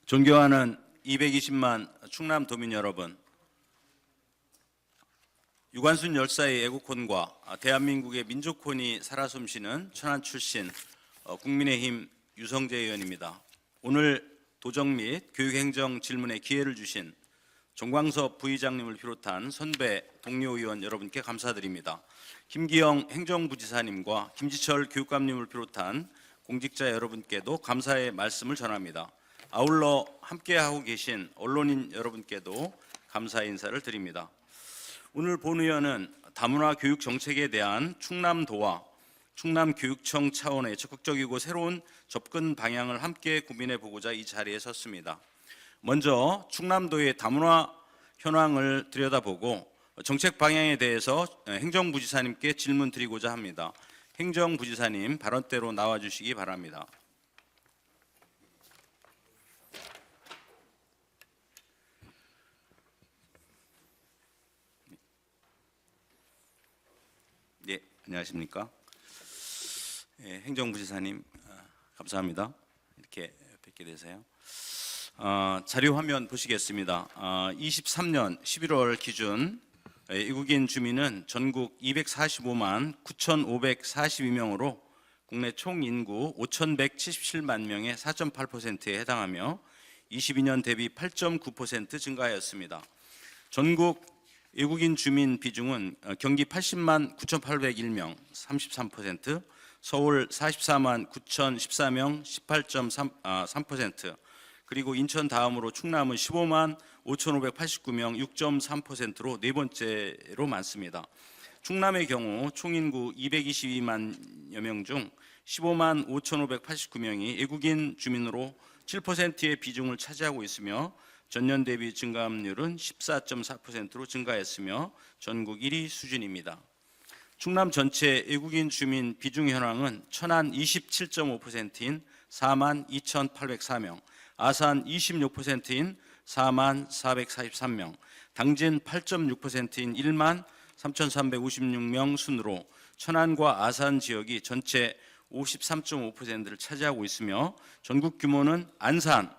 존경하는 220만 충남도민 여러분, 유관순 열사의 애국혼과 대한민국의 민족혼이 살아 숨쉬는 천안 출신 국민의힘 유성재 의원입니다. 오늘 도정 및 교육행정 질문에 기회를 주신 정광섭 부의장님을 비롯한 선배 동료 의원 여러분께 감사드립니다. 김기영 행정부지사님과 김지철 교육감님을 비롯한 공직자 여러분께도 감사의 말씀을 전합니다. 아울러 함께하고 계신 언론인 여러분께도 감사의 인사를 드립니다. 오늘 본 의원은 다문화 교육 정책에 대한 충남도와 충남교육청 차원의 적극적이고 새로운 접근 방향을 함께 고민해 보고자 이 자리에 섰습니다. 먼저 충남도의 다문화 현황을 들여다보고 정책 방향에 대해서 행정부지사님께 질문 드리고자 합니다. 행정부지사님 발언대로 나와주시기 바랍니다. 네, 안녕하십니까? 행정부지사님 감사합니다. 이렇게 뵙게 되세요. 자료 화면 보시겠습니다. 23년 11월 기준 외국인 주민은 전국 245만 9,542명으로 국내 총 인구 5,177만 명의 4.8%에 해당하며 22년 대비 8.9% 증가하였습니다. 전국 외국인 주민 비중은 경기 80만 9,801명 33%, 서울 44만 9,014명 18.3%, 그리고 인천 다음으로 충남은 15만 5,589명 6.3%로 네 번째로 많습니다. 충남의 경우 총인구 222만여 명 중 15만 5,589명이 외국인 주민으로 7%의 비중을 차지하고 있으며 전년 대비 증가율은 14.4%로 증가했으며 전국 1위 수준입니다. 충남 전체 외국인 주민 비중 현황은 천안 27.5%인 4만 2,804명, 아산 26%인 4만 443명, 당진 8.6%인 1만 3,356명 순으로 천안과 아산 지역이 전체 53.5%를 차지하고 있으며 전국 규모는 안산,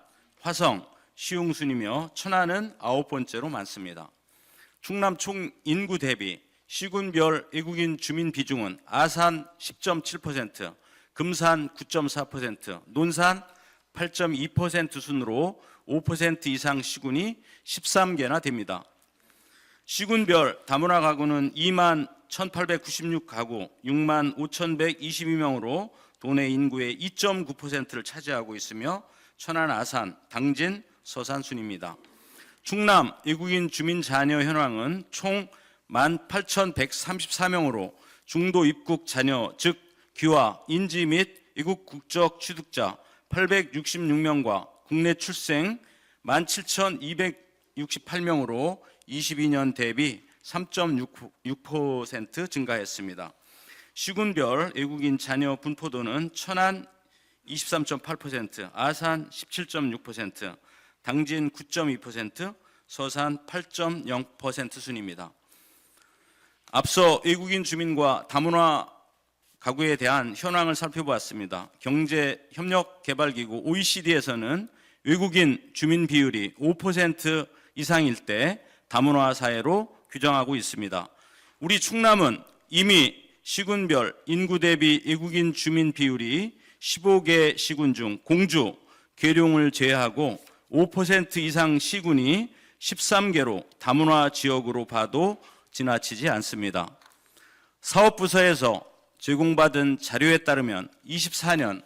화성, 시흥 순이며 천안은 9번째로 많습니다. 충남 총 인구 대비 시군별 외국인 주민 비중은 아산 10.7%, 금산 9.4%, 논산 8.2% 순으로 5% 이상 시군이 13개나 됩니다. 시군별 다문화 가구는 2만 1,896가구, 6만 5,122명으로 도내 인구의 2.9%를 차지하고 있으며 천안, 아산, 당진, 서산 순입니다. 충남 외국인 주민 자녀 현황은 총 18,134명으로 중도 입국 자녀, 즉 귀화, 인지 및 외국 국적 취득자 866명과 국내 출생 17,268명으로 22년 대비 3.6% 증가했습니다. 시군별 외국인 자녀 분포도는 천안 23.8%, 아산 17.6%, 당진 9.2%, 서산 8.0% 순입니다. 앞서 외국인 주민과 다문화 가구에 대한 현황을 살펴보았습니다. 경제협력개발기구 OECD에서는 외국인 주민 비율이 5% 이상일 때 다문화 사회로 규정하고 있습니다. 우리 충남은 이미 시군별 인구 대비 외국인 주민 비율이 15개 시군 중 공주, 계룡을 제외하고 5% 이상 시군이 13개로 다문화 지역으로 봐도 지나치지 않습니다. 사업부서에서 제공받은 자료에 따르면 24년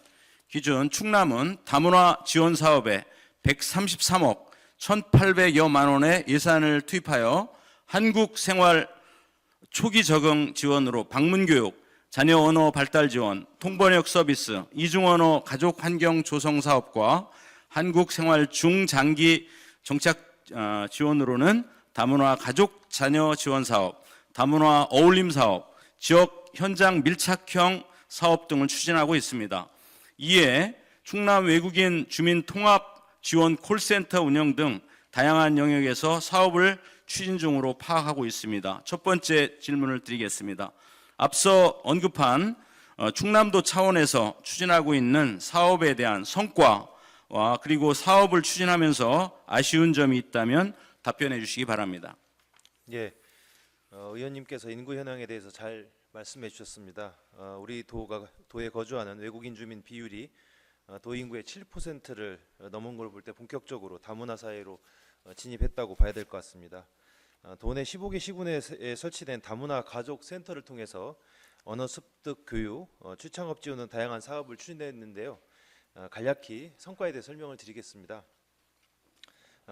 기준 충남은 다문화 지원 사업에 133억 1,800여만 원의 예산을 투입하여 한국생활 초기 적응 지원으로 방문교육, 자녀 언어 발달 지원, 통번역 서비스, 이중언어 가족 환경 조성 사업과 한국생활 중장기 정착 지원으로는 다문화 가족 자녀 지원 사업, 다문화 어울림 사업, 지역 현장 밀착형 사업 등을 추진하고 있습니다. 이에 충남 외국인 주민 통합 지원 콜센터 운영 등 다양한 영역에서 사업을 추진 중으로 파악하고 있습니다. 첫 번째 질문을 드리겠습니다. 앞서 언급한 충남도 차원에서 추진하고 있는 사업에 대한 성과 그리고 사업을 추진하면서 아쉬운 점이 있다면 답변해 주시기 바랍니다. 예, 의원님께서 인구 현황에 대해서 잘 말씀해 주셨습니다. 우리 도에 거주하는 외국인 주민 비율이 도 인구의 7%를 넘은 걸 볼 때 본격적으로 다문화 사회로 진입했다고 봐야 될 것 같습니다. 도내 15개 시군에 설치된 다문화 가족 센터를 통해서 언어 습득 교육, 취창업 지원 등 다양한 사업을 추진했는데요. 간략히 성과에 대해 설명을 드리겠습니다.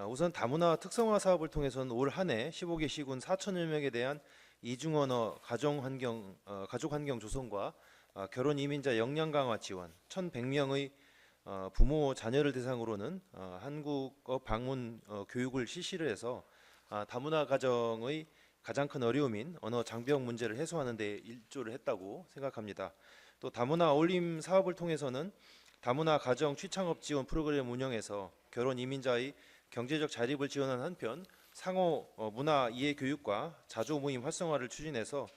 우선 다문화 특성화 사업을 통해서는 올 한 해 15개 시군 4천여 명에 대한 이중언어 가족 환경 조성과 결혼 이민자 역량 강화 지원, 1,100명의 부모 자녀를 대상으로는 한국어 방문 교육을 실시를 해서 다문화 가정의 가장 큰 어려움인 언어 장벽 문제를 해소하는 데 일조를 했다고 생각합니다. 또 다문화 어울림 사업을 통해서는 다문화 가정 취창업 지원 프로그램 운영해서 결혼 이민자의 경제적 자립을 지원하는 한편 상호 문화 이해 교육과 자조 모임 활성화를 추진해서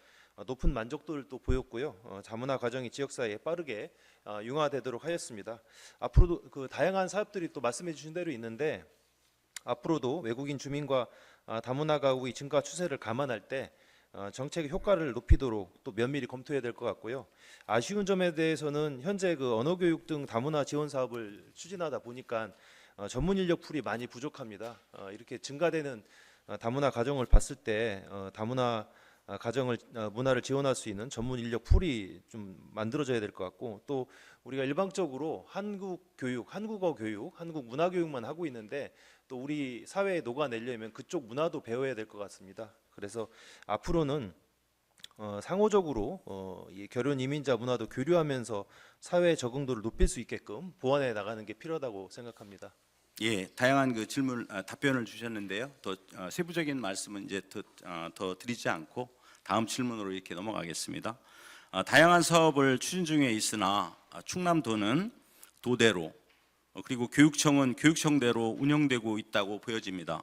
높은 만족도를 또 보였고요. 다문화 가정이 지역사회에 빠르게 융화되도록 하였습니다. 앞으로도 그 다양한 사업들이 또 말씀해 주신 대로 있는데 앞으로도 외국인 주민과 다문화 가구의 증가 추세를 감안할 때 정책의 효과를 높이도록 또 면밀히 검토해야 될 것 같고요. 아쉬운 점에 대해서는 현재 그 언어교육 등 다문화 지원 사업을 추진하다 보니까 전문 인력 풀이 많이 부족합니다. 이렇게 증가되는 다문화 가정을 봤을 때 다문화 가정을 문화를 지원할 수 있는 전문 인력 풀이 좀 만들어져야 될 것 같고 또 우리가 일방적으로 한국 교육, 한국어 교육, 한국 문화 교육만 하고 있는데 또 우리 사회에 녹아내려면 그쪽 문화도 배워야 될 것 같습니다. 그래서 앞으로는 상호적으로 이 결혼 이민자 문화도 교류하면서 사회 적응도를 높일 수 있게끔 보완해 나가는 게 필요하다고 생각합니다. 예, 다양한 그 질문 답변을 주셨는데요. 더 세부적인 말씀은 이제 더 드리지 않고 다음 질문으로 이렇게 넘어가겠습니다. 다양한 사업을 추진 중에 있으나 충남도는 도대로 그리고 교육청은 교육청대로 운영되고 있다고 보여집니다.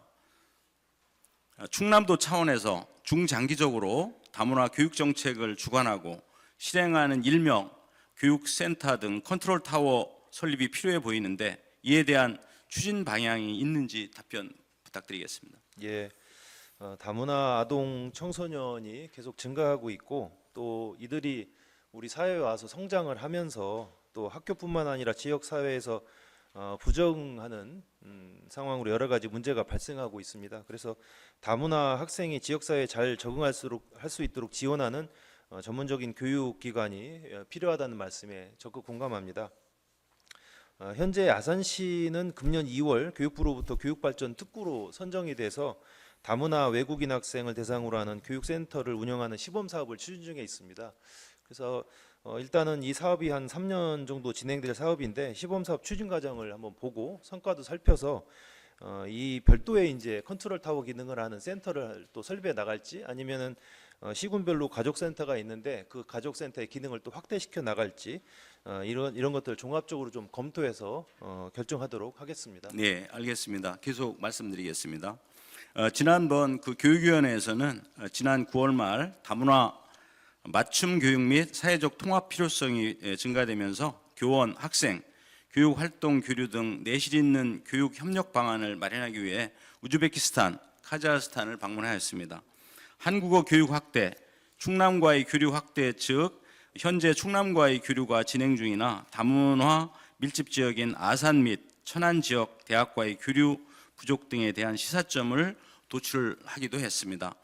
충남도 차원에서 중장기적으로 다문화 교육 정책을 주관하고 실행하는 일명 교육센터 등 컨트롤 타워 설립이 필요해 보이는데 이에 대한 추진 방향이 있는지 답변 부탁드리겠습니다. 예, 다문화 아동 청소년이 계속 증가하고 있고 또 이들이 우리 사회에 와서 성장을 하면서 또 학교뿐만 아니라 지역 사회에서 부정하는 상황으로 여러 가지 문제가 발생하고 있습니다. 그래서 다문화 학생이 지역 사회에 잘 적응할 수 있도록 지원하는 전문적인 교육 기관이 필요하다는 말씀에 적극 공감합니다. 현재 아산시는 금년 2월 교육부로부터 교육발전 특구로 선정이 돼서 다문화 외국인 학생을 대상으로 하는 교육센터를 운영하는 시범 사업을 추진 중에 있습니다. 그래서 일단은 이 사업이 한 3년 정도 진행될 사업인데 시범 사업 추진 과정을 한번 보고 성과도 살펴서 이 별도의 이제 컨트롤 타워 기능을 하는 센터를 또 설비해 나갈지 아니면은 시군별로 가족센터가 있는데 그 가족센터의 기능을 또 확대시켜 나갈지 이런 것들 종합적으로 좀 검토해서 결정하도록 하겠습니다. 네, 알겠습니다. 계속 말씀드리겠습니다. 지난번 그 교육위원회에서는 지난 9월 말 다문화 맞춤 교육 및 사회적 통합 필요성이 증가되면서 교원, 학생, 교육활동 교류 등 내실 있는 교육 협력 방안을 마련하기 위해 우즈베키스탄, 카자흐스탄을 방문하였습니다. 한국어 교육 확대, 충남과의 교류 확대 즉 현재 충남과의 교류가 진행 중이나 다문화 밀집 지역인 아산 및 천안 지역 대학과의 교류 부족 등에 대한 시사점을 도출하기도 했습니다.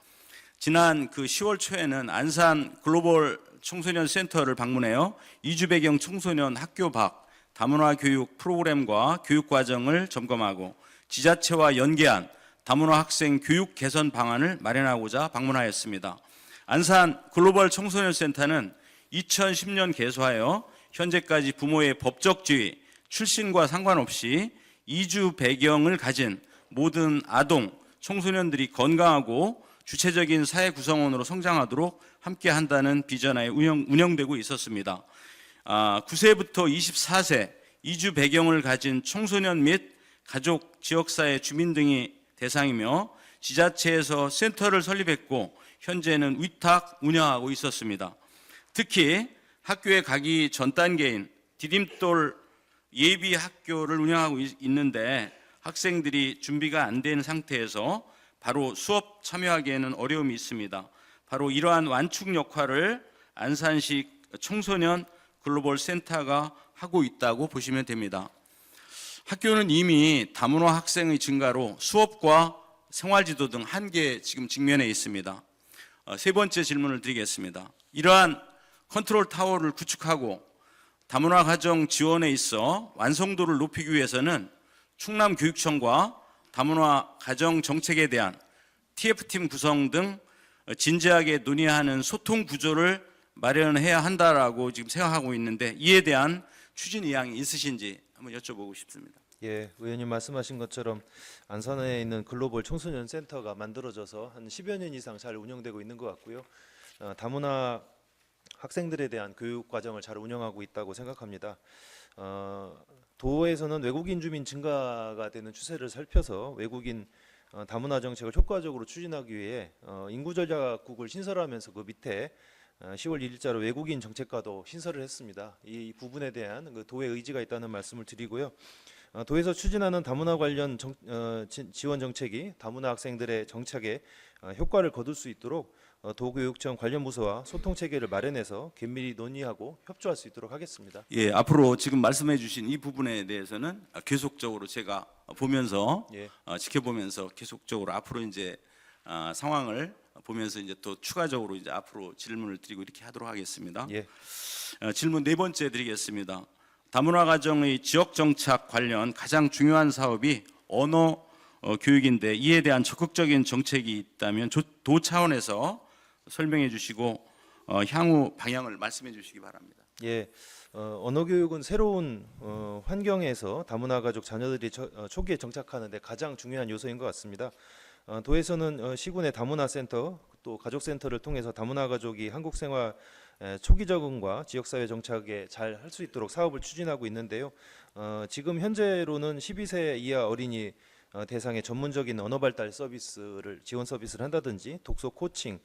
지난 그 10월 초에는 안산 글로벌 청소년 센터를 방문하여 이주 배경 청소년 학교 밖 다문화 교육 프로그램과 교육 과정을 점검하고 지자체와 연계한 다문화 학생 교육 개선 방안을 마련하고자 방문하였습니다. 안산 글로벌 청소년 센터는 2010년 개소하여 현재까지 부모의 법적 지위, 출신과 상관없이 이주 배경을 가진 모든 아동, 청소년들이 건강하고 주체적인 사회 구성원으로 성장하도록 함께한다는 비전하에 운영되고 있었습니다. 9세부터 24세 이주 배경을 가진 청소년 및 가족, 지역사회 주민 등이 대상이며 지자체에서 센터를 설립했고 현재는 위탁 운영하고 있었습니다. 특히 학교에 가기 전 단계인 디딤돌 예비 학교를 운영하고 있는데 학생들이 준비가 안 된 상태에서 바로 수업 참여하기에는 어려움이 있습니다. 바로 이러한 완충 역할을 안산시 청소년 글로벌 센터가 하고 있다고 보시면 됩니다. 학교는 이미 다문화 학생의 증가로 수업과 생활지도 등 한계에 지금 직면해 있습니다. 세 번째 질문을 드리겠습니다. 이러한 컨트롤 타워를 구축하고 다문화 가정 지원에 있어 완성도를 높이기 위해서는 충남교육청과 다문화 가정 정책에 대한 TF팀 구성 등 진지하게 논의하는 소통 구조를 마련해야 한다라고 지금 생각하고 있는데 이에 대한 추진 의향이 있으신지 한번 여쭤보고 싶습니다. 예, 의원님 말씀하신 것처럼 안산에 있는 글로벌 청소년 센터가 만들어져서 한 10여 년 이상 잘 운영되고 있는 것 같고요. 다문화 학생들에 대한 교육 과정을 잘 운영하고 있다고 생각합니다. 도에서는 외국인 주민 증가가 되는 추세를 살펴서 외국인 다문화 정책을 효과적으로 추진하기 위해 인구 전략국을 신설하면서 그 밑에 10월 1일자로 외국인 정책과도 신설을 했습니다. 이 부분에 대한 그 도의 의지가 있다는 말씀을 드리고요. 도에서 추진하는 다문화 관련 지원 정책이 다문화 학생들의 정착에 효과를 거둘 수 있도록 도교육청 관련 부서와 소통 체계를 마련해서 긴밀히 논의하고 협조할 수 있도록 하겠습니다. 예, 앞으로 지금 말씀해 주신 이 부분에 대해서는 계속적으로 제가 보면서 예. 지켜보면서 계속적으로 앞으로 이제 상황을 보면서 이제 또 추가적으로 이제 앞으로 질문을 드리고 이렇게 하도록 하겠습니다. 예. 질문 네 번째 드리겠습니다. 다문화 가정의 지역 정착 관련 가장 중요한 사업이 언어 교육인데 이에 대한 적극적인 정책이 있다면 도 차원에서 설명해 주시고 향후 방향을 말씀해 주시기 바랍니다. 예, 언어 교육은 새로운 환경에서 다문화 가족 자녀들이 초기에 정착하는 데 가장 중요한 요소인 것 같습니다. 도에서는 시군의 다문화 센터 또 가족 센터를 통해서 다문화 가족이 한국 생활 초기 적응과 지역사회 정착에 잘 할 수 있도록 사업을 추진하고 있는데요. 지금 현재로는 12세 이하 어린이 대상의 전문적인 언어 발달 서비스를 지원 서비스를 한다든지 독서 코칭,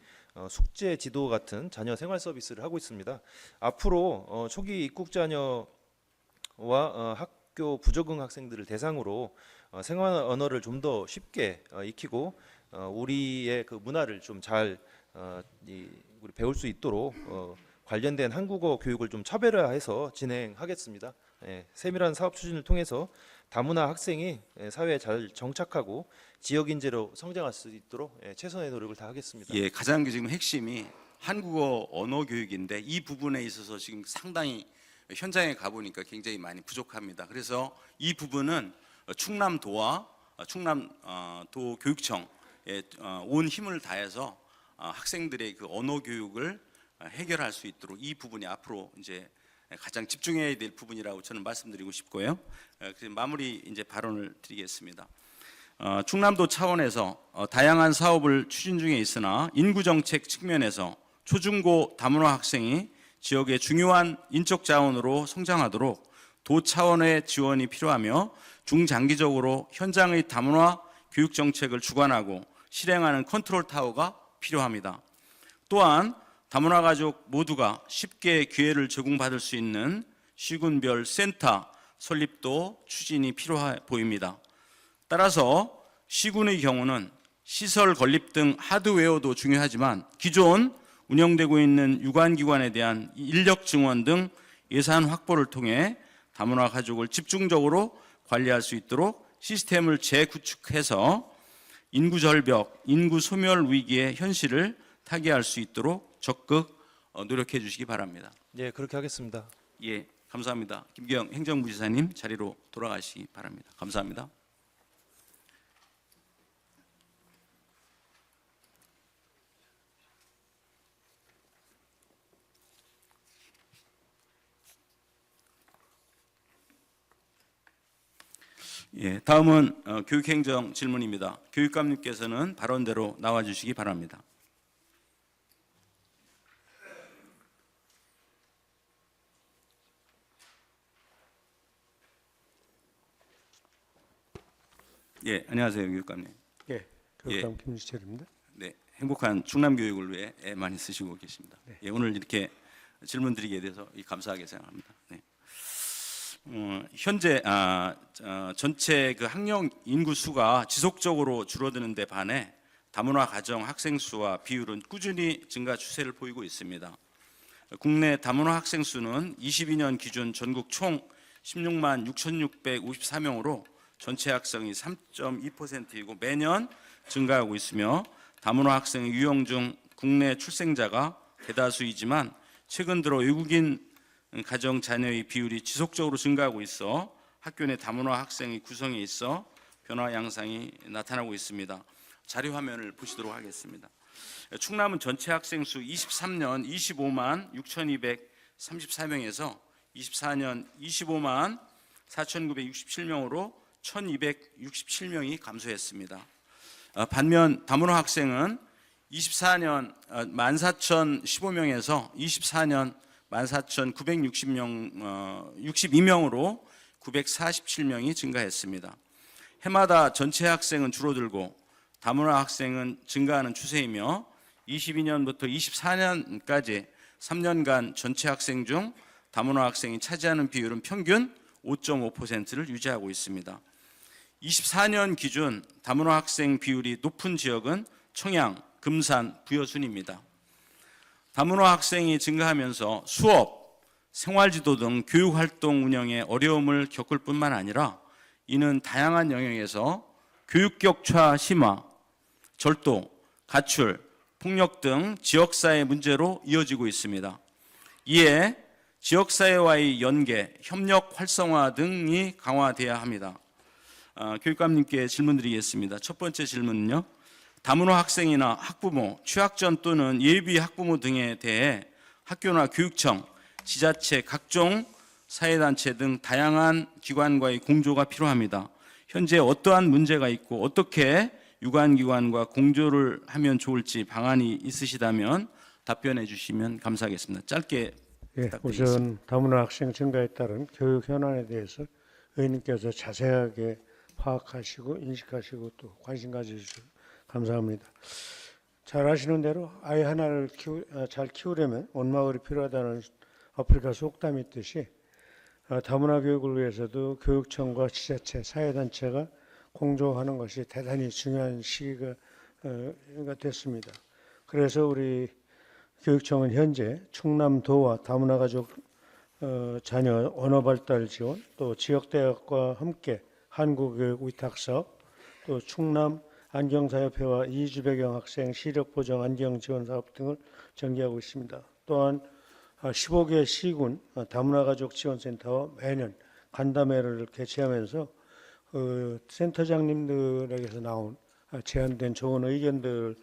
숙제 지도 같은 자녀 생활 서비스를 하고 있습니다. 앞으로 초기 입국 자녀와 학교 부적응 학생들을 대상으로 생활 언어를 좀 더 쉽게 익히고 우리의 그 문화를 좀 잘 우리 배울 수 있도록 관련된 한국어 교육을 좀 차별화해서 진행하겠습니다. 세밀한 사업 추진을 통해서 다문화 학생이 사회에 잘 정착하고 지역 인재로 성장할 수 있도록 최선의 노력을 다하겠습니다. 예, 가장 지금 핵심이 한국어 언어 교육인데 이 부분에 있어서 지금 상당히 현장에 가보니까 굉장히 많이 부족합니다. 그래서 이 부분은 충남도와 충남도 교육청에 온 힘을 다해서 학생들의 그 언어 교육을 해결할 수 있도록 이 부분이 앞으로 이제 가장 집중해야 될 부분이라고 저는 말씀드리고 싶고요. 마무리 이제 발언을 드리겠습니다. 충남도 차원에서 다양한 사업을 추진 중에 있으나 인구 정책 측면에서 초중고 다문화 학생이 지역의 중요한 인적 자원으로 성장하도록 도 차원의 지원이 필요하며 중장기적으로 현장의 다문화 교육 정책을 주관하고 실행하는 컨트롤 타워가 필요합니다. 또한 다문화 가족 모두가 쉽게 기회를 제공받을 수 있는 시군별 센터 설립도 추진이 필요해 보입니다. 따라서 시군의 경우는 시설 건립 등 하드웨어도 중요하지만 기존 운영되고 있는 유관기관에 대한 인력 증원 등 예산 확보를 통해 다문화 가족을 집중적으로 관리할 수 있도록 시스템을 재구축해서 인구 절벽, 인구 소멸 위기의 현실을 타개할 수 있도록 적극 노력해 주시기 바랍니다. 예, 그렇게 하겠습니다. 예, 감사합니다. 김기영 행정부지사님 자리로 돌아가시기 바랍니다. 감사합니다. 예, 다음은 교육행정 질문입니다. 교육감님께서는 발언대로 나와주시기 바랍니다. 예, 안녕하세요, 교육감님. 예, 교육감 김주철입니다. 네, 행복한 충남 교육을 위해 애 많이 쓰시고 계십니다. 네. 예, 오늘 이렇게 질문 드리게 돼서 감사하게 생각합니다. 네. 현재 전체 그 학령 인구 수가 지속적으로 줄어드는 데 반해 다문화 가정 학생 수와 비율은 꾸준히 증가 추세를 보이고 있습니다. 국내 다문화 학생 수는 22년 기준 전국 총 16만 6,654명으로 전체 학생이 3.2%이고 매년 증가하고 있으며 다문화 학생의 유형 중 국내 출생자가 대다수이지만 최근 들어 외국인 가정 자녀의 비율이 지속적으로 증가하고 있어 학교 내 다문화 학생의 구성에 있어 변화 양상이 나타나고 있습니다. 자료 화면을 보시도록 하겠습니다. 충남은 전체 학생 수 23년 25만 6,234명에서 24년 25만 4,967명으로 1,267명이 감소했습니다. 반면 다문화 학생은 24년 14,015명에서 24년 14,962명으로 947명이 증가했습니다. 해마다 전체 학생은 줄어들고 다문화 학생은 증가하는 추세이며 22년부터 24년까지 3년간 전체 학생 중 다문화 학생이 차지하는 비율은 평균 5.5%를 유지하고 있습니다. 24년 기준 다문화 학생 비율이 높은 지역은 청양, 금산, 부여순입니다. 다문화 학생이 증가하면서 수업, 생활지도 등 교육활동 운영에 어려움을 겪을 뿐만 아니라 이는 다양한 영역에서 교육격차 심화, 절도, 가출, 폭력 등 지역사회 문제로 이어지고 있습니다. 이에 지역사회와의 연계, 협력 활성화 등이 강화돼야 합니다. 교육감님께 질문드리겠습니다. 첫 번째 질문은요. 다문화 학생이나 학부모, 취학전 또는 예비 학부모 등에 대해 학교나 교육청, 지자체, 각종 사회단체 등 다양한 기관과의 공조가 필요합니다. 현재 어떠한 문제가 있고 어떻게 유관기관과 공조를 하면 좋을지 방안이 있으시다면 답변해 주시면 감사하겠습니다. 짧게 부탁드리겠습니다. 우선 다문화 학생 증가에 따른 교육 현안에 대해서 의원님께서 자세하게 파악하시고 인식하시고 또 관심 가져주셔서 감사합니다. 잘 아시는 대로 아이 하나를 잘 키우려면 온 마을이 필요하다는 아프리카 속담이 있듯이 다문화 교육을 위해서도 교육청과 지자체, 사회단체가 공조하는 것이 대단히 중요한 시기가 됐습니다. 그래서 우리 교육청은 현재 충남도와 다문화 가족 자녀 언어 발달 지원, 또 지역대학과 함께 한국교육 위탁사업, 또 충남 안경사협회와 이주배경 학생 시력보정 안경 지원 사업 등을 전개하고 있습니다. 또한 15개 시군 다문화 가족 지원센터와 매년 간담회를 개최하면서 센터장님들에게서 나온 제안된 좋은 의견들을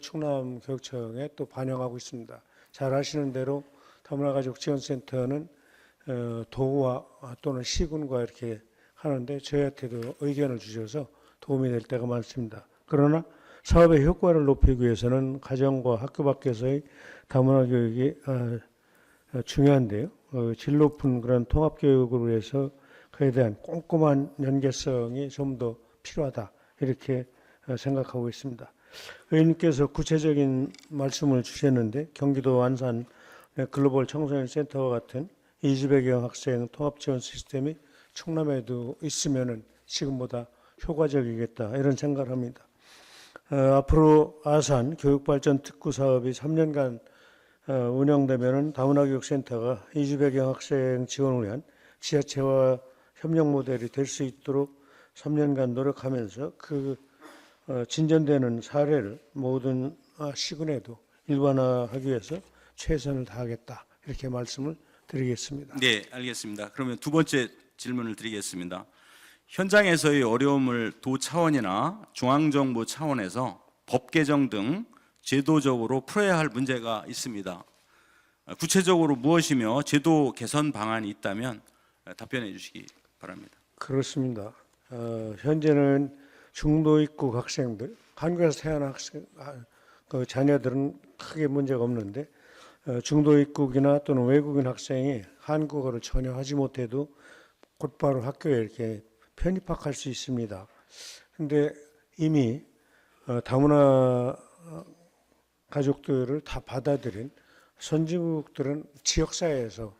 충남교육청에 또 반영하고 있습니다. 잘 아시는 대로 다문화 가족 지원센터는 도와 또는 시군과 이렇게 하는데 저희한테도 의견을 주셔서 도움이 될 때가 많습니다. 그러나 사업의 효과를 높이기 위해서는 가정과 학교 밖에서의 다문화 교육이 중요한데요. 질 높은 그런 통합교육을 위해서 그에 대한 꼼꼼한 연계성이 좀 더 필요하다 이렇게 생각하고 있습니다. 의원님께서 구체적인 말씀을 주셨는데 경기도 안산 글로벌 청소년 센터와 같은 이주배경 학생 통합지원 시스템이 충남에도 있으면은 지금보다 효과적이겠다 이런 생각을 합니다. 앞으로 아산 교육발전 특구 사업이 3년간 운영되면은 다문화 교육센터가 이주배경 학생 지원을 위한 지자체와 협력 모델이 될 수 있도록 3년간 노력하면서 그 진전되는 사례를 모든 시군에도 일반화하기 위해서 최선을 다하겠다 이렇게 말씀을 드리겠습니다. 네, 알겠습니다. 그러면 두 번째 질문을 드리겠습니다. 현장에서의 어려움을 도 차원이나 중앙정부 차원에서 법 개정 등 제도적으로 풀어야 할 문제가 있습니다. 구체적으로 무엇이며 제도 개선 방안이 있다면 답변해 주시기 바랍니다. 그렇습니다. 현재는 중도 입국 학생들, 한국에서 태어난 학생, 그 자녀들은 크게 문제가 없는데 중도 입국이나 또는 외국인 학생이 한국어를 전혀 하지 못해도 곧바로 학교에 이렇게 편입학할 수 있습니다. 근데 이미 다문화 가족들을 다 받아들인 선진국들은 지역사회에서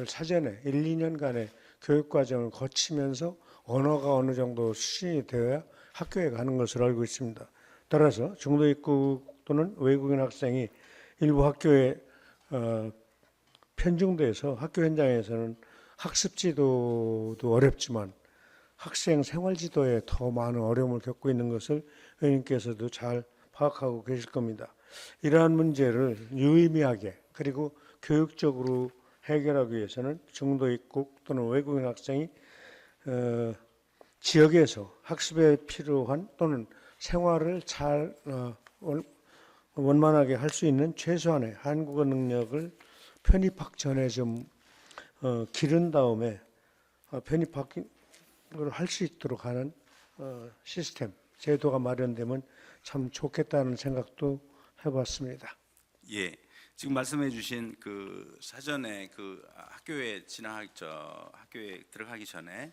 사전에 1, 2년간의 교육 과정을 거치면서 언어가 어느 정도 수준이 되어야 학교에 가는 것으로 알고 있습니다. 따라서 중도 입국 또는 외국인 학생이 일부 학교에 편중돼서 학교 현장에서는 학습 지도도 어렵지만 학생 생활 지도에 더 많은 어려움을 겪고 있는 것을 의원님께서도 잘 파악하고 계실 겁니다. 이러한 문제를 유의미하게 그리고 교육적으로 해결하기 위해서는 중도 입국 또는 외국인 학생이 지역에서 학습에 필요한 또는 생활을 잘 원만하게 할 수 있는 최소한의 한국어 능력을 편입학 전에 좀 기른 다음에 편입학을 할 수 있도록 하는 시스템, 제도가 마련되면 참 좋겠다는 생각도 해봤습니다. 예, 지금 말씀해주신 그 사전에 그 학교에 학교에 들어가기 전에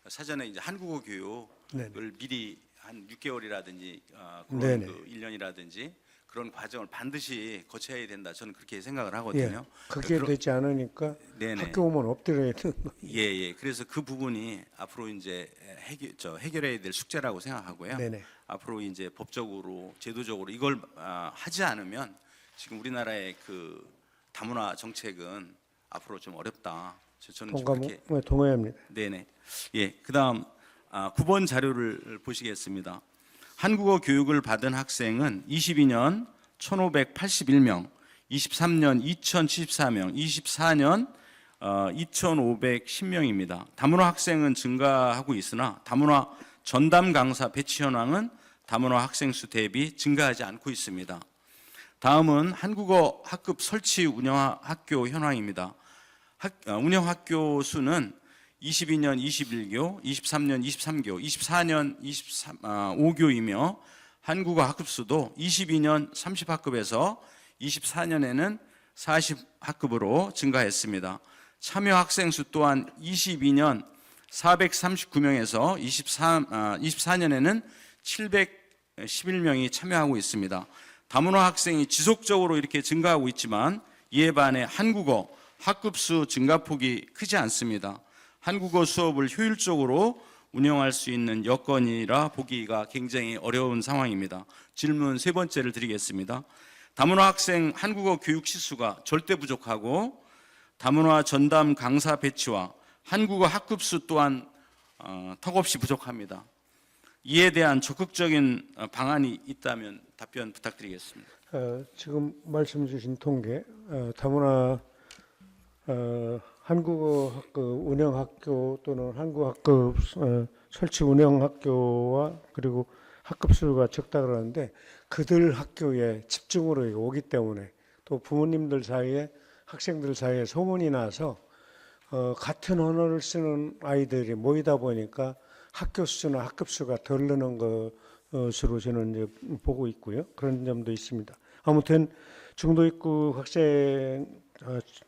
사전에 이제 한국어 교육을 네네. 미리 한 6개월이라든지 네네. 그 1년이라든지 그런 과정을 반드시 거쳐야 된다. 저는 그렇게 생각을 하거든요. 그게 되지 않으니까 네네. 학교 오면 엎드려야 되는 거예요. 예. 그래서 그 부분이 앞으로 이제 해결해야 될 숙제라고 생각하고요. 네네. 앞으로 이제 법적으로 제도적으로 이걸 하지 않으면 지금 우리나라의 그 다문화 정책은 앞으로 좀 어렵다. 저는 좀 그렇게 동의합니다. 네네. 예. 그다음 9번 자료를 보시겠습니다. 한국어 교육을 받은 학생은 22년 1,581명, 23년 2,074명, 24년 2,510명입니다. 다문화 학생은 증가하고 있으나 다문화 전담 강사 배치 현황은 다문화 학생 수 대비 증가하지 않고 있습니다. 다음은 한국어 학급 설치 운영 학교 현황입니다. 운영 학교 수는 22년 21교, 23년 23교, 24년 25교이며 한국어 학급수도 22년 30학급에서 24년에는 40학급으로 증가했습니다. 참여 학생 수 또한 22년 439명에서 24년에는 711명이 참여하고 있습니다. 다문화 학생이 지속적으로 이렇게 증가하고 있지만 이에 반해 한국어 학급수 증가폭이 크지 않습니다. 한국어 수업을 효율적으로 운영할 수 있는 여건이라 보기가 굉장히 어려운 상황입니다. 질문 세 번째를 드리겠습니다. 다문화 학생 한국어 교육 시수가 절대 부족하고 다문화 전담 강사 배치와 한국어 학급수 또한 턱없이 부족합니다. 이에 대한 적극적인 방안이 있다면 답변 부탁드리겠습니다. 지금 말씀 주신 통계 다문화 한국어 학급 운영학교 또는 한국어 학급 설치 운영학교와 그리고 학급수가 적다 그러는데 그들 학교에 집중으로 오기 때문에 또 부모님들 사이에 학생들 사이에 소문이 나서 같은 언어를 쓰는 아이들이 모이다 보니까 학교 수나 학급수가 덜 느는 것으로 저는 이제 보고 있고요. 그런 점도 있습니다. 아무튼 중도 입국 학생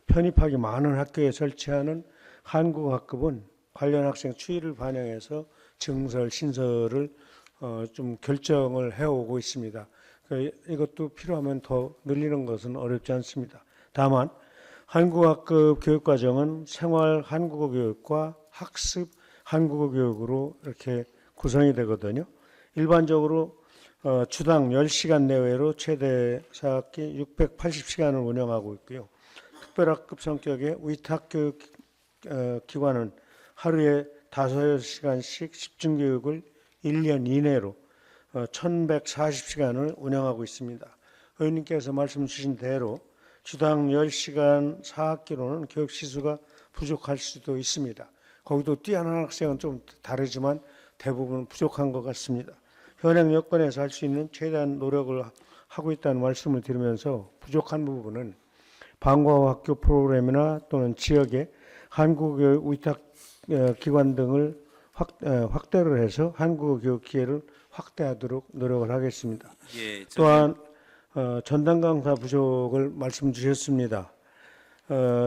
편입하기 많은 학교에 설치하는 한국어 학급은 관련 학생 추이를 반영해서 증설, 신설을 좀 결정을 해오고 있습니다. 이것도 필요하면 더 늘리는 것은 어렵지 않습니다. 다만 한국어 학급 교육과정은 생활 한국어 교육과 학습 한국어 교육으로 이렇게 구성이 되거든요. 일반적으로 주당 10시간 내외로 최대 4학기 680시간을 운영하고 있고요. 특별학급 성격의 위탁교육 기관은 하루에 5-6시간씩 집중교육을 1년 이내로 1140시간을 운영하고 있습니다. 의원님께서 말씀 주신 대로 주당 10시간 4학기로는 교육 시수가 부족할 수도 있습니다. 거기도 뛰어난 학생은 좀 다르지만 대부분 부족한 것 같습니다. 현행 여건에서 할 수 있는 최대한 노력을 하고 있다는 말씀을 드리면서 부족한 부분은 방과후 학교 프로그램이나 또는 지역의 한국어 위탁 기관 등을 확대를 해서 한국어 교육 기회를 확대하도록 노력을 하겠습니다. 예, 또한 전담 강사 부족을 말씀 주셨습니다.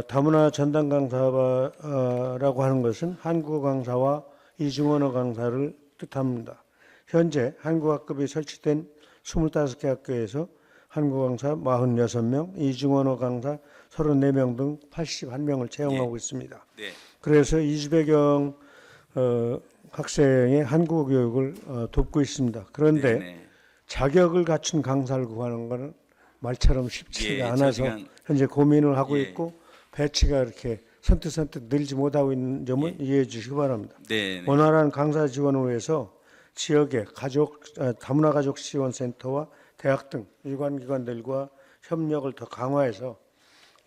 다문화 전담 강사라고 하는 것은 한국어 강사와 이중언어 강사를 뜻합니다. 현재 한국어 학급이 설치된 25개 학교에서 한국어 강사 46명, 이중언어 강사 34명 등 81명을 채용하고 있습니다. 네. 그래서 20여경 학생의 한국어 교육을 돕고 있습니다. 그런데 네네. 자격을 갖춘 강사를 구하는 것은 말처럼 쉽지가 예, 않아서 저지간 현재 고민을 하고 예. 있고 배치가 이렇게 선뜻선뜻 늘지 못하고 있는 점은 이해해 주시기 바랍니다. 네네. 원활한 강사 지원을 위해서 지역의 다문화 가족 지원센터와 대학 등 유관기관들과 협력을 더 강화해서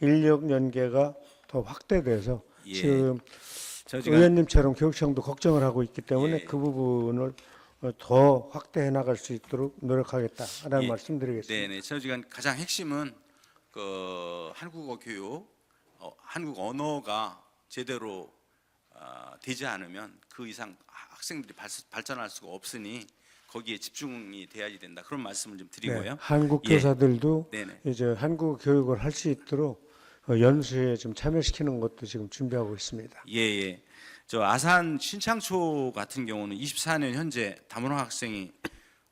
인력 연계가 더 확대돼서 예. 지금 저지간 의원님처럼 교육청도 걱정을 하고 있기 때문에 예. 그 부분을 더 확대해 나갈 수 있도록 노력하겠다라는 예. 말씀드리겠습니다. 네네. 저지간 가장 핵심은 그 한국어 교육, 한국 언어가 제대로 되지 않으면 그 이상 학생들이 발전할 수가 없으니 거기에 집중이 돼야지 된다. 그런 말씀을 좀 드리고요. 네, 한국 예. 교사들도 네네. 이제 한국 교육을 할 수 있도록 연수에 좀 참여시키는 것도 지금 준비하고 있습니다. 예. 저 아산 신창초 같은 경우는 24년 현재 다문화 학생이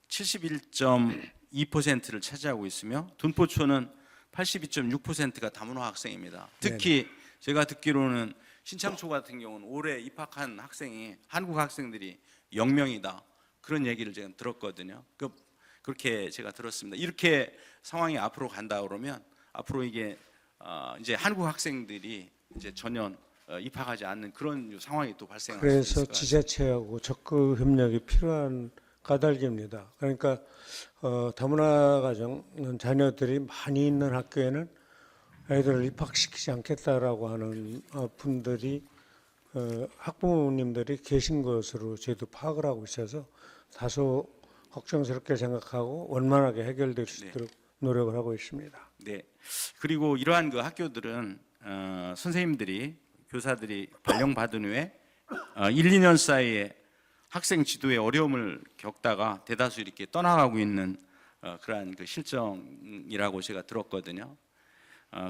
71.2%를 차지하고 있으며 둔포초는 82.6%가 다문화 학생입니다. 특히 제가 듣기로는 신창초 같은 경우는 올해 입학한 학생이 한국 학생들이 0명이다. 그런 얘기를 제가 들었거든요. 그렇게 제가 들었습니다. 이렇게 상황이 앞으로 간다 그러면 앞으로 이게 이제 한국 학생들이 이제 전혀 입학하지 않는 그런 상황이 또 발생할 수 그래서 있을 것 같습니다. 지자체하고 적극 협력이 필요한 까닭입니다. 그러니까 다문화 가정 자녀들이 많이 있는 학교에는 아이들을 입학시키지 않겠다라고 하는 분들이 학부모님들이 계신 것으로 저희도 파악을 하고 있어서 다소 걱정스럽게 생각하고 원만하게 해결될 수 있도록 노력을 하고 있습니다. 네. 그리고 이러한 그 학교들은 선생님들이 교사들이 발령받은 후에 1, 2년 사이에 학생 지도에 어려움을 겪다가 대다수 이렇게 떠나가고 있는 그러한 그 실정이라고 제가 들었거든요.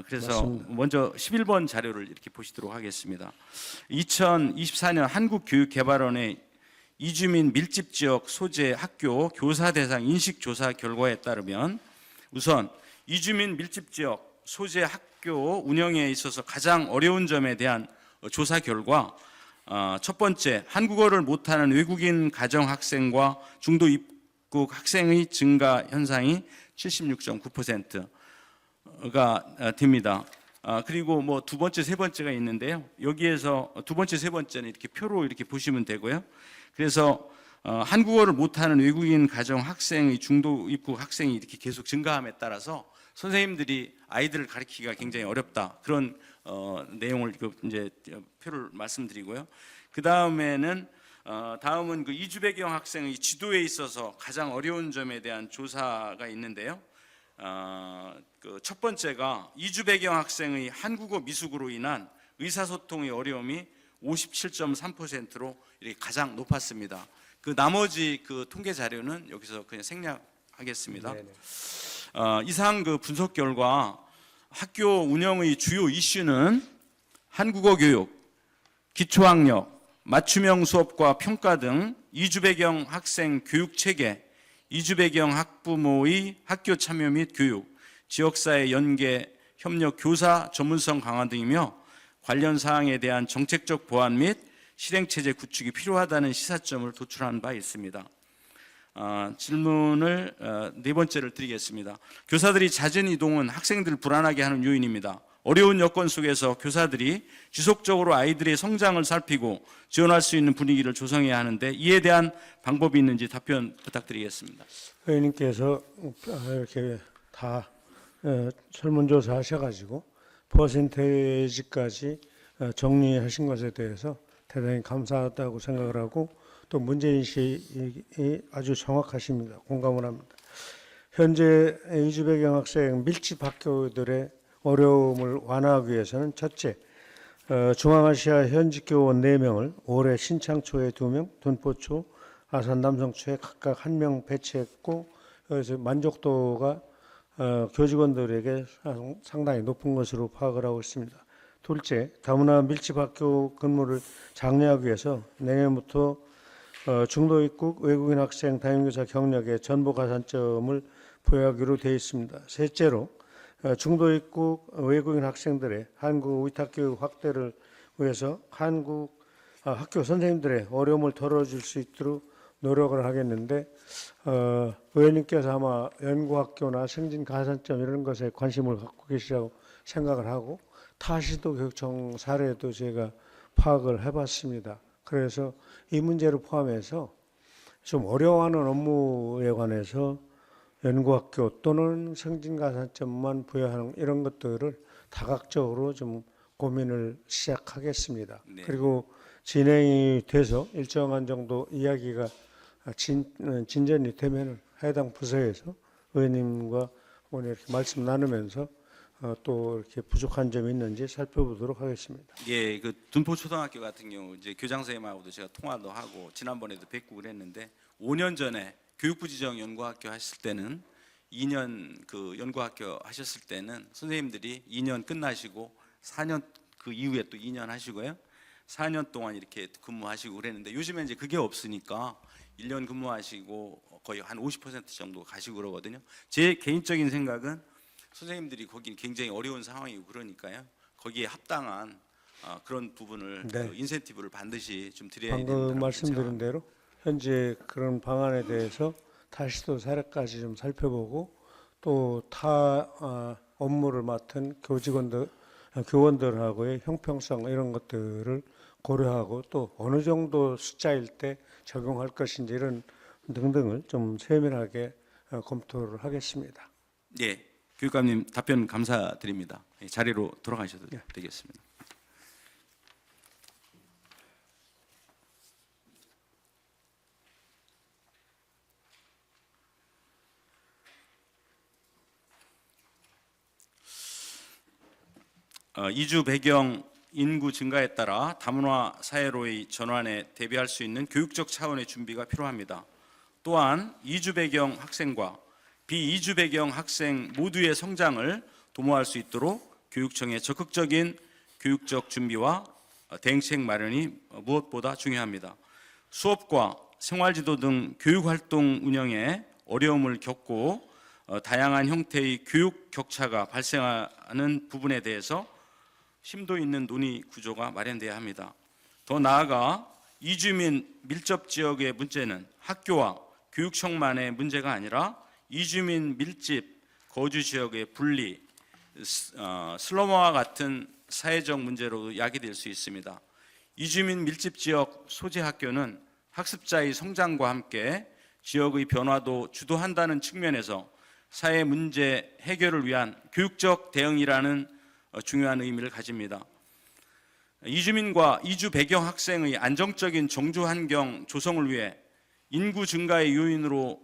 그래서 맞습니다. 먼저 11번 자료를 이렇게 보시도록 하겠습니다. 2024년 한국교육개발원의 이주민 밀집지역 소재 학교 교사 대상 인식조사 결과에 따르면 우선 이주민 밀집지역 소재 학교 운영에 있어서 가장 어려운 점에 대한 조사 결과 첫 번째, 한국어를 못하는 외국인 가정 학생과 중도 입국 학생의 증가 현상이 76.9%가 됩니다. 그리고 뭐 두 번째, 세 번째가 있는데요. 여기에서 두 번째, 세 번째는 이렇게 표로 이렇게 보시면 되고요. 그래서 한국어를 못하는 외국인 가정 학생의 중도 입국 학생이 이렇게 계속 증가함에 따라서 선생님들이 아이들을 가르치기가 굉장히 어렵다. 그런 내용을 이제 표를 말씀드리고요. 그 다음에는 다음은 그 이주 배경 학생의 지도에 있어서 가장 어려운 점에 대한 조사가 있는데요. 그 첫 번째가 이주 배경 학생의 한국어 미숙으로 인한 의사소통의 어려움이 57.3%로 이렇게 가장 높았습니다. 그 나머지 그 통계 자료는 여기서 그냥 생략하겠습니다. 이상 그 분석 결과 학교 운영의 주요 이슈는 한국어 교육, 기초학력, 맞춤형 수업과 평가 등 이주 배경 학생 교육 체계, 이주 배경 학부모의 학교 참여 및 교육, 지역사회 연계, 협력 교사 전문성 강화 등이며 관련 사항에 대한 정책적 보완 및 실행체제 구축이 필요하다는 시사점을 도출한 바 있습니다. 질문을 네 번째를 드리겠습니다. 교사들이 잦은 이동은 학생들을 불안하게 하는 요인입니다. 어려운 여건 속에서 교사들이 지속적으로 아이들의 성장을 살피고 지원할 수 있는 분위기를 조성해야 하는데 이에 대한 방법이 있는지 답변 부탁드리겠습니다. 의원님께서 이렇게 다 설문조사 하셔가지고 퍼센테이지까지 정리하신 것에 대해서 대단히 감사하다고 생각을 하고 또 문제인식이 아주 정확하십니다. 공감을 합니다. 현재 이주 배경 학생 밀집 학교들의 어려움을 완화하기 위해서는 첫째, 중앙아시아 현직 교원 4명을 올해 신창초에 2명, 둔포초, 아산 남성초에 각각 1명 배치했고 여기서 만족도가 교직원들에게 상당히 높은 것으로 파악을 하고 있습니다. 둘째, 다문화 밀집학교 근무를 장려하기 위해서 내년부터 중도 입국 외국인 학생 담임교사 경력에 전부 가산점을 부여하기로 되어 있습니다. 셋째로 중도 입국 외국인 학생들의 한국 위탁교육 확대를 위해서 한국 학교 선생님들의 어려움을 덜어줄 수 있도록 노력을 하겠는데 의원님께서 아마 연구학교나 승진 가산점 이런 것에 관심을 갖고 계시라고 생각을 하고 타시도 교육청 사례도 제가 파악을 해봤습니다. 그래서 이 문제를 포함해서 좀 어려워하는 업무에 관해서 연구학교 또는 승진가산점만 부여하는 이런 것들을 다각적으로 좀 고민을 시작하겠습니다. 네. 그리고 진행이 돼서 일정한 정도 이야기가 진전이 되면 해당 부서에서 의원님과 오늘 이렇게 말씀 나누면서 또 이렇게 부족한 점이 있는지 살펴보도록 하겠습니다. 예, 그 둔포초등학교 같은 경우 이제 교장 선생님하고도 제가 통화도 하고 지난번에도 뵙고 그랬는데 5년 전에 교육부 지정 연구학교 하실 때는 2년 그 연구학교 하셨을 때는 선생님들이 2년 끝나시고 4년 그 이후에 또 2년 하시고요. 4년 동안 이렇게 근무하시고 그랬는데 요즘에 이제 그게 없으니까 1년 근무하시고 거의 한 50% 정도 가시고 그러거든요. 제 개인적인 생각은 선생님들이 거기 굉장히 어려운 상황이고 그러니까요. 거기에 합당한 그런 부분을 네. 그 인센티브를 반드시 좀 드려야 된다고 방금 말씀드린 생각합니다. 대로 현재 그런 방안에 대해서 다시 또 사례까지 좀 살펴보고 또 타 업무를 맡은 교원들하고의 형평성 이런 것들을 고려하고 또 어느 정도 숫자일 때 적용할 것인지 이런 등등을 좀 세밀하게 검토를 하겠습니다. 예, 교육감님 답변 감사드립니다. 자리로 돌아가셔도 예. 되겠습니다. 이주 배경 인구 증가에 따라 다문화 사회로의 전환에 대비할 수 있는 교육적 차원의 준비가 필요합니다. 또한 이주 배경 학생과 비이주 배경 학생 모두의 성장을 도모할 수 있도록 교육청의 적극적인 교육적 준비와 대응책 마련이 무엇보다 중요합니다. 수업과 생활지도 등 교육활동 운영에 어려움을 겪고 다양한 형태의 교육 격차가 발생하는 부분에 대해서 심도 있는 논의 구조가 마련돼야 합니다. 더 나아가 이주민 밀접 지역의 문제는 학교와 교육청만의 문제가 아니라 이주민 밀집 거주 지역의 분리, 슬럼화와 같은 사회적 문제로 야기될 수 있습니다. 이주민 밀집 지역 소재 학교는 학습자의 성장과 함께 지역의 변화도 주도한다는 측면에서 사회 문제 해결을 위한 교육적 대응이라는 중요한 의미를 가집니다. 이주민과 이주 배경 학생의 안정적인 정주 환경 조성을 위해 인구 증가의 요인으로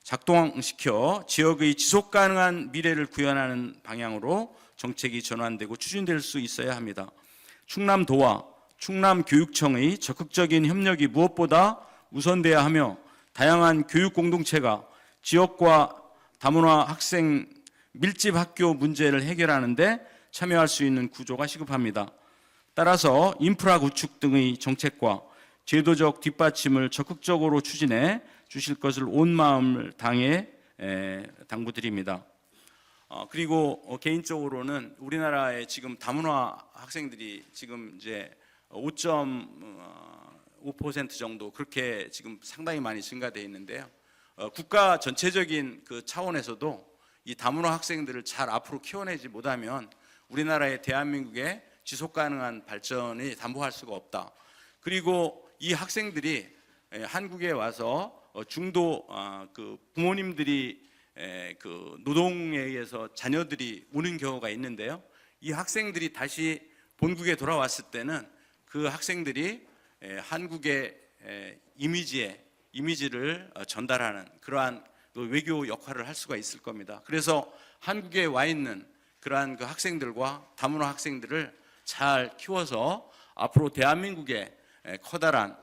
작동시켜 지역의 지속 가능한 미래를 구현하는 방향으로 정책이 전환되고 추진될 수 있어야 합니다. 충남도와 충남교육청의 적극적인 협력이 무엇보다 우선돼야 하며 다양한 교육 공동체가 지역과 다문화 학생 밀집 학교 문제를 해결하는 데 참여할 수 있는 구조가 시급합니다. 따라서 인프라 구축 등의 정책과 제도적 뒷받침을 적극적으로 추진해 주실 것을 온 마음을 다해 당부드립니다. 그리고 개인적으로는 우리나라의 지금 다문화 학생들이 지금 이제 5.5% 정도 그렇게 지금 상당히 많이 증가되어 있는데요. 국가 전체적인 그 차원에서도 이 다문화 학생들을 잘 앞으로 키워내지 못하면 우리나라의 대한민국의 지속 가능한 발전이 담보할 수가 없다. 그리고 이 학생들이 한국에 와서 중도 그 부모님들이 그 노동에 의해서 자녀들이 오는 경우가 있는데요. 이 학생들이 다시 본국에 돌아왔을 때는 그 학생들이 한국의 이미지를 전달하는 그러한 그 외교 역할을 할 수가 있을 겁니다. 그래서 한국에 와 있는 그러한 그 학생들과 다문화 학생들을 잘 키워서 앞으로 대한민국의 커다란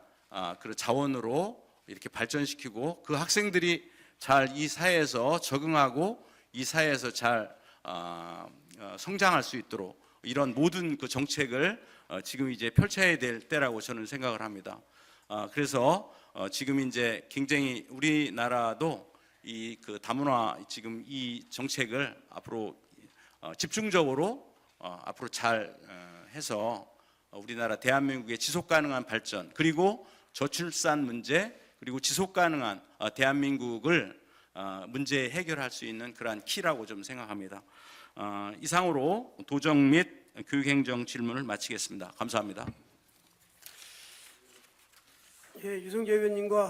그 자원으로 이렇게 발전시키고 그 학생들이 잘 이 사회에서 적응하고 이 사회에서 잘 성장할 수 있도록 이런 모든 그 정책을 지금 이제 펼쳐야 될 때라고 저는 생각을 합니다. 그래서 지금 이제 굉장히 우리나라도 이 그 다문화 지금 이 정책을 앞으로 집중적으로 앞으로 잘 해서 우리나라 대한민국의 지속 가능한 발전, 그리고 저출산 문제, 그리고 지속 가능한 대한민국을 문제 해결할 수 있는 그러한 키라고 좀 생각합니다. 이상으로 도정 및 교육행정 질문을 마치겠습니다. 감사합니다. 예, 유성재 의원님과